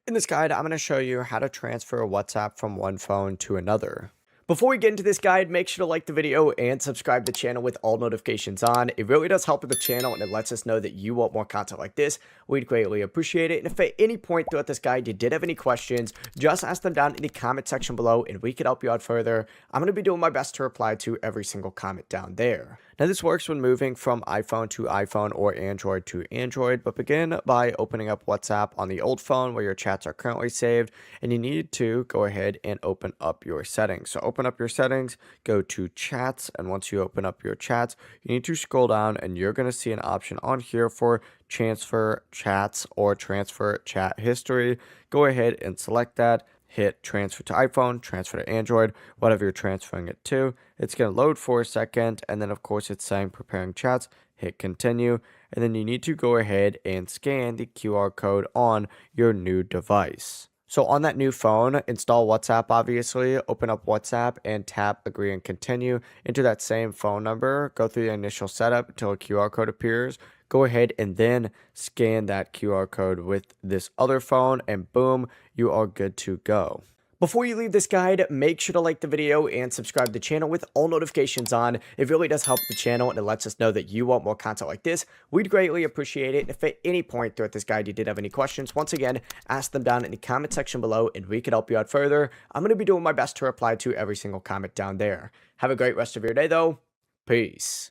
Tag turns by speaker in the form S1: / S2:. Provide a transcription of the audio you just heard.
S1: In this guide, I'm going to show you how to transfer WhatsApp from one phone to another. Before we get into this guide, make sure to like the video and subscribe to the channel with all notifications on. It really does help with the channel and it lets us know that you want more content like this. We'd greatly appreciate it. And if at any point throughout this guide you did have any questions, just ask them down in the comment section below and we could help you out further. I'm going to be doing my best to reply to every single comment down there. Now this works when moving from iPhone to iPhone or Android to Android, but begin by opening up WhatsApp on the old phone where your chats are currently saved, and you need to go ahead and open up your settings. So open up your settings, go to chats, and once you open up your chats, you need to scroll down and you're going to see an option on here for transfer chats or transfer chat history. Go ahead and select that. Hit transfer to iPhone, transfer to Android, whatever you're transferring it to. It's going to load for a second, and then of course it's saying preparing chats. Hit continue, and then you need to go ahead and scan the QR code on your new device. So on that new phone, install WhatsApp obviously, open up WhatsApp and tap agree and continue. Enter that same phone number, go through the initial setup until a QR code appears. Go ahead and then scan that QR code with this other phone and boom, you are good to go. Before you leave this guide, make sure to like the video and subscribe to the channel with all notifications on. It really does help the channel and it lets us know that you want more content like this. We'd greatly appreciate it. And if at any point throughout this guide you did have any questions, once again, ask them down in the comment section below and we could help you out further. I'm going to be doing my best to reply to every single comment down there. Have a great rest of your day though. Peace.